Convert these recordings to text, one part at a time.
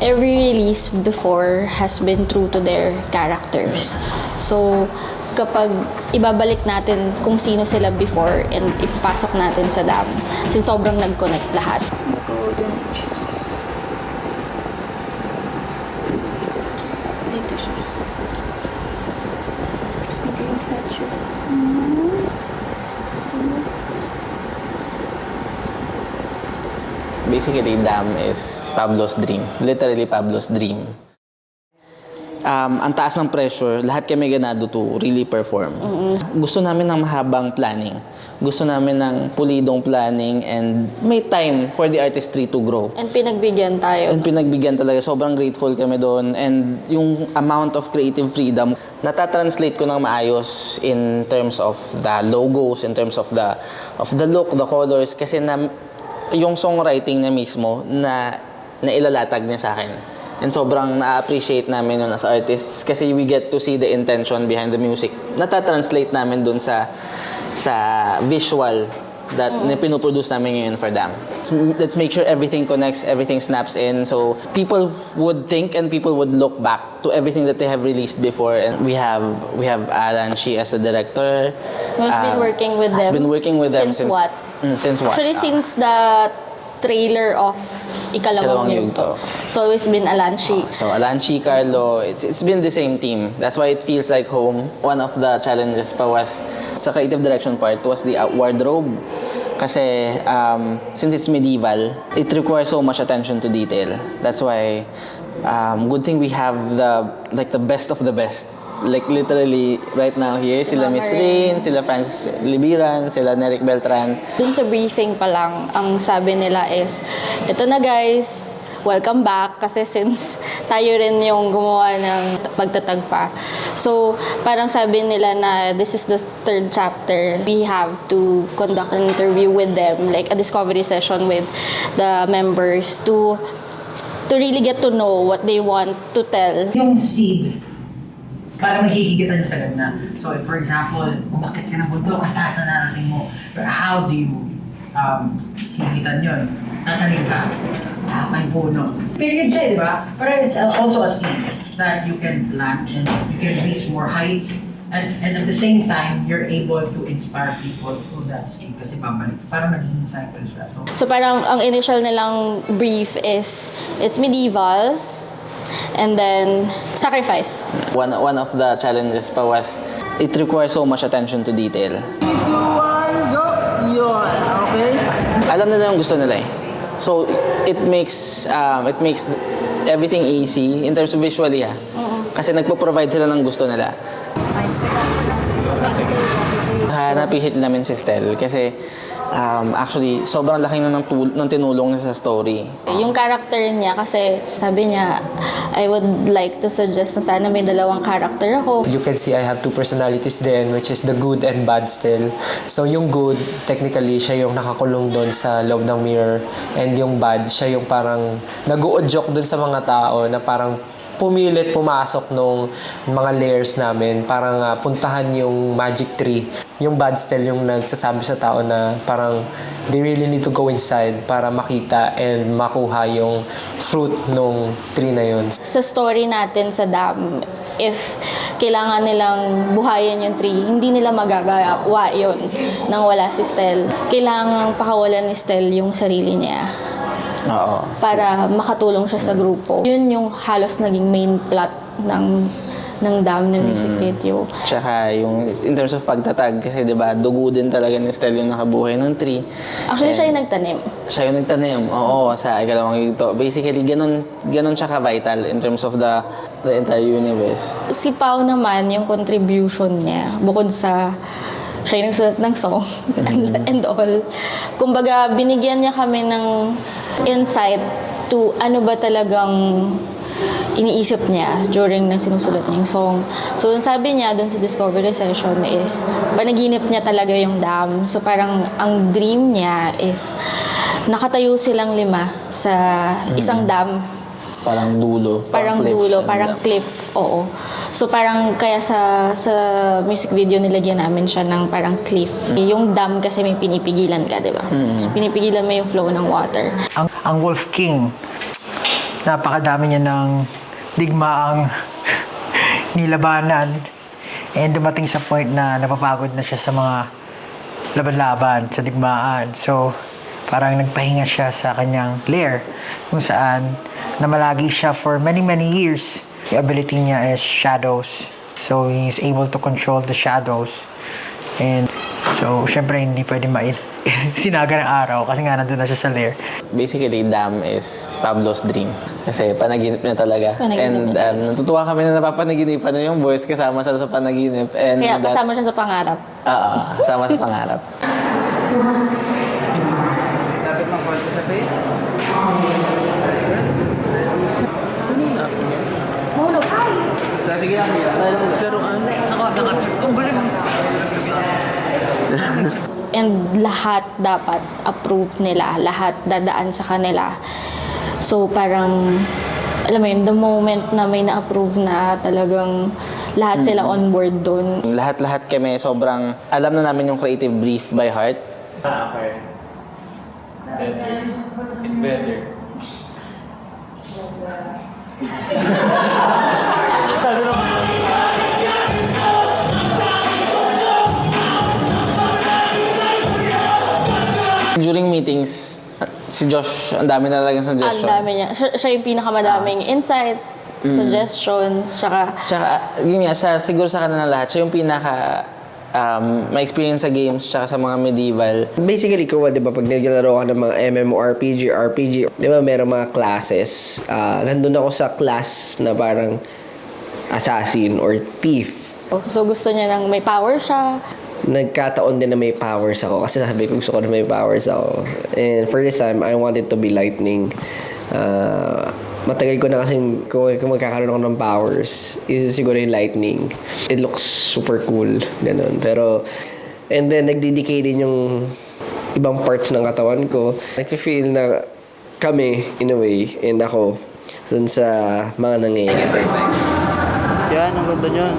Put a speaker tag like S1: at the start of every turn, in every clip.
S1: every release before has been true to their characters. So, kapag ibabalik natin kung sino sila before and ipasok natin sa dam, since sobrang nag-connect lahat. Dito siya. Dito yung statue.
S2: Basically, Dam is Pablo's dream. Literally, Pablo's dream. Ang taas ng pressure, lahat kami ganado to really perform. Gusto namin ng mahabang planning. Gusto namin ng pulidong planning and may time for the artistry to grow.
S1: And pinagbigyan tayo.
S2: And pinagbigyan talaga. Sobrang grateful kami doon. And yung amount of creative freedom, natatranslate ko ng maayos in terms of the logos, in terms of the look, the colors. Kasi yung songwriting niya mismo na ilalatag niya sa akin. And sobrang na-appreciate namin yun as artists kasi we get to see the intention behind the music. Natatranslate namin dun sa visual that pinuproduce namin ngayon for them. Let's make sure everything connects, everything snaps in. So people would think and people would look back to everything that they have released before. And we have Alan Shi as a director.
S1: Who's been working with them.
S2: Has been working with them
S1: since what?
S2: Since what?
S1: Actually, since the trailer of Ikalawang Yugto. It's always been Alan Shi.
S2: So Alan Shi, Carlo, it's been the same team. That's why it feels like home. One of the challenges pa was sa creative direction part was the wardrobe. Kasi since it's medieval, it requires so much attention to detail. That's why good thing we have the best of the best. Like literally right now here, sila Miss Rain, sila Francis Libiran, sila Neric Beltran.
S1: Dun sa briefing pa lang, ang sabi nila is, ito na guys, welcome back. Kasi since tayo rin yung gumawa ng pagtatag pa. So, parang sabi nila na this is the third chapter. We have to conduct an interview with them, like a discovery session with the members to really get to know what they want to tell.
S3: Yung seed, parang mahihigitan nyo sa ganda. So, if, for example, umakit ka ng bundok, ang taas na narating mo. But how do you higitan yun? Tatanim ka. May puno. Period siya, di ba? Pero it's also a seed that you can plant and you can reach more heights. And at the same time, you're able to inspire people through that seed. Kasi babalik. Parang naging cycle siya.
S1: So parang ang initial nilang brief is, it's medieval, and then sacrifice.
S2: One of the challenges pa was it requires so much attention to detail. 3, 2, 1, go! Yun, okay? Alam nila yung gusto nila eh. So it makes everything easy in terms of visually ha. Kasi nagpo-provide sila ng gusto nila. Na-appreciate namin si Stel kasi actually, sobrang laki na ng tinulong niya sa story.
S1: Yung character niya, kasi sabi niya, I would like to suggest na sana may dalawang character ako.
S4: You can see I have two personalities then, which is the good and bad still. So yung good, technically, siya yung nakakulong doon sa loob ng mirror. And yung bad, siya yung parang nag-uudyok doon sa mga tao na parang pumilit pumasok nung mga layers namin, parang puntahan yung magic tree. Yung bad still yung nagsasabi sa tao na parang they really need to go inside para makita and makuha yung fruit nung tree na yun.
S1: Sa story natin sa dam, if kailangan nilang buhayin yung tree, hindi nila magagawa yun nang wala si Stel. Kailangan pakawalan ni Stel yung sarili niya.
S2: Oo.
S1: Para makatulong siya sa grupo. Yun yung halos naging main plot ng Dam na music video.
S2: Tsaka yung in terms of pagtatag kasi 'di ba dugo din talaga ni Stel yung nakabuhay ng tree.
S1: Actually, siya yung nagtanim.
S2: Siya yung nagtanim. Oo, sa Ikalawang Yugto. Basically, ganun siya ka-vital in terms of the entire universe.
S1: Si Pao naman, yung contribution niya, bukod sa siya yung nagsulat ng song and all. Kumbaga, binigyan niya kami ng insight to ano ba talagang iniisip niya during na sinusulat niya yung song. So, sabi niya dun sa discovery session is, panaginip niya talaga yung dam. So, parang ang dream niya is nakatayo silang 5 sa isang dam.
S2: Parang dulo.
S1: Parang dulo, parang cliff, oo. So parang kaya sa music video nilagyan namin siya ng parang cliff. Yung dam kasi may pinipigilan ka, di ba? Pinipigilan mo yung flow ng water.
S3: Ang Wolf King,
S5: napakadami niya ng digmaang nilabanan. And dumating sa point na napapagod na siya sa mga laban-laban, sa digmaan. So, parang nagpahinga siya sa kanyang lair kung saan namalagi siya for many years. The ability niya is shadows. So, he is able to control the shadows. And so, syempre, hindi pwede sinaga ng araw kasi nga nandun na siya sa lair.
S2: Basically, Dam is Pablo's dream. Kasi panaginip niya talaga.
S1: Panaginip
S2: And natutuwa kami na napapanaginipan na yung boys kasama siya sa panaginip. And
S1: Kaya kasama siya sa pangarap.
S2: Oo, kasama sa pangarap.
S3: Dapat mag-call ko sa face. Sige lang, pero ano? Ang galing.
S1: And lahat dapat approve nila. Lahat dadaan sa kanila. So parang, alam mo yun, the moment na may na-approve na talagang lahat sila on board doon.
S2: Lahat-lahat kami sobrang alam na namin yung creative brief by heart.
S6: Okay. It's better.
S2: During meetings, si Josh, ang dami na talagang
S1: Ang
S2: suggestion.
S1: dami niya. Siya yung pinakamadaming insight, suggestions, tsaka
S2: Tsaka, yun nga, siguro sa kanila lahat, siya yung pinaka ma-experience sa games tsaka sa mga medieval.
S7: Basically, ikaw, di ba, pag naglalaro ka ng mga MMORPG, RPG, di ba, meron mga classes. Nandun ako sa class na parang assassin or thief.
S1: so gusto niya ng may power siya.
S7: Nagkataon din na may powers ako kasi sabi ko gusto ko na may powers ako. And for this time, I wanted to be lightning. Matagal ko na kasi kung magkakaroon ako ng powers, is siguro yung lightning. It looks super cool. Ganun. Pero, and then nagdedicate din yung ibang parts ng katawan ko. Nag-feel na kami, in a way, and ako, dun sa mga nangyayari.
S6: Yan, ang ganda niyan.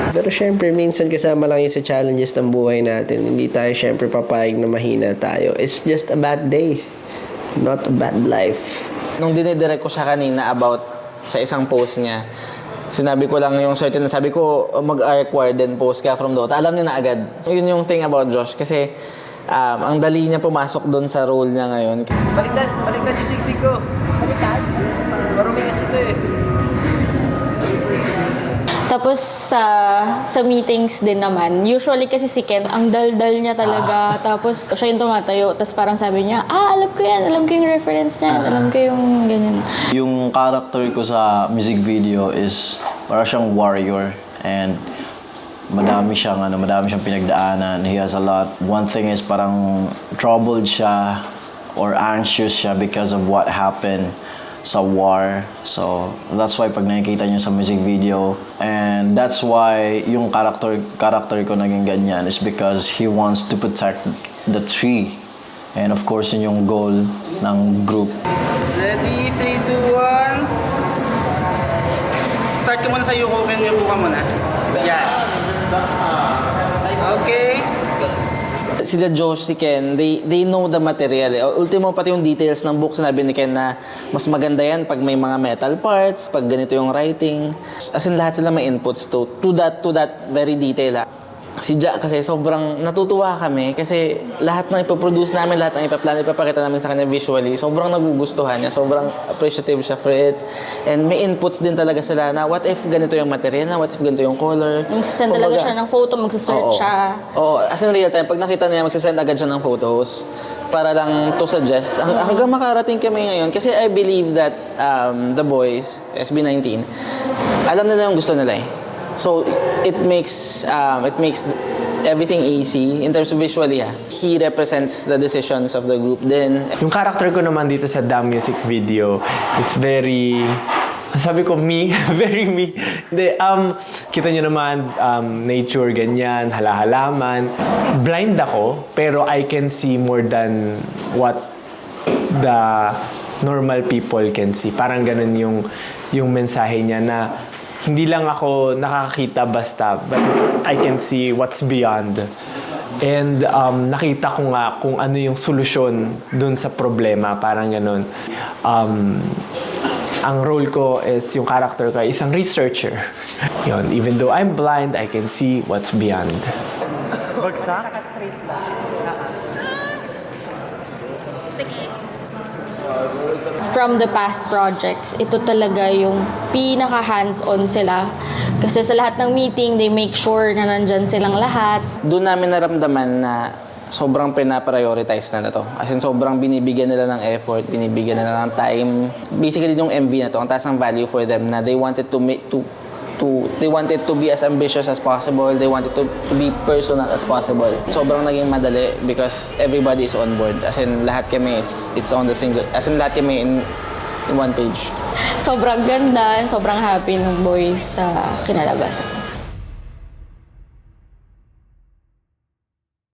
S7: Pero syempre, minsan kasama lang yun sa challenges ng buhay natin. Hindi tayo syempre papayag na mahina tayo. It's just a bad day. Not a bad life.
S2: Nung dinidirect ko siya kanina about sa isang post niya, sinabi ko lang yung certain, sabi ko, mag-arc warden post ka from Dota. Alam niya na agad. So, yun yung thing about Josh. Kasi, ang dali niya pumasok doon sa role niya ngayon.
S6: Baliktad yung siksik ko. Baliktad? Marumi kasi ito eh.
S1: Tapos sa meetings din naman, usually kasi si Ken, ang dal-dal niya talaga. Tapos siya yung tumatayo. Tapos parang sabi niya, alam ko yan. Alam ko yung reference niya. Alam ko yung ganyan.
S8: Yung character ko sa music video is para siyang warrior and madami siyang pinagdaanan. He has a lot. One thing is parang troubled siya or anxious siya because of what happened sa war. So, that's why pag nakikita niyo sa music video, and that's why yung character ko naging ganyan is because he wants to protect the tree. And of course, yun yung goal ng group.
S3: Ready? 3, 2, 1. Start ka muna sa Yuko. Yuko ka muna. Yan. Okay.
S2: Sila Josh, si Ken, they know the material. Ultimo, pati yung details ng book, sinabi ni Ken na mas maganda yan pag may mga metal parts, pag ganito yung writing. As in, lahat sila may inputs to that very detail. Si Jack kasi sobrang natutuwa kami kasi lahat ng ipoproduce namin, lahat ng ipaplano, ipapakita namin sa kanya visually, sobrang nagugustuhan niya, sobrang appreciative siya for it. And may inputs din talaga sila na what if ganito yung material, what if ganito yung color.
S1: Magsisend talaga siya ng photo, magsasearch siya.
S2: Oo, as in real time, pag nakita niya, magsisend agad siya ng photos para lang to suggest. Hanggang makarating kami ngayon kasi I believe that the boys, SB19, alam nila yung gusto nila eh. So it makes everything easy in terms of visually. He represents the decisions of the group din.
S6: Yung character ko naman dito sa Dam music video is very, sabi ko, me, very me. Hindi, kita nyo naman, nature, ganyan, halahalaman. Blind ako, pero I can see more than what the normal people can see. Parang ganun yung mensahe niya na hindi lang ako nakakita basta, but I can see what's beyond And nakita ko nga kung ano yung solusyon dun sa problema, parang ganun. Ang role ko is, yung character ko, isang researcher. Yun, even though I'm blind, I can see what's beyond.
S1: From the past projects, ito talaga yung pinaka hands-on sila. Kasi sa lahat ng meeting, they make sure na nandyan silang lahat.
S2: Doon namin naramdaman na sobrang pina-prioritize na to. As in, sobrang binibigyan nila ng effort, binibigyan nila ng time. Basically, yung MV na to, ang taas ng value for them na they wanted to be as ambitious as possible. They wanted to be personal as possible. Sobrang naging madali because everybody is on board. As in, lahat kami it's on the single. As in, lahat kami in one page.
S1: Sobrang ganda and sobrang happy ng boys sa kinalabasan.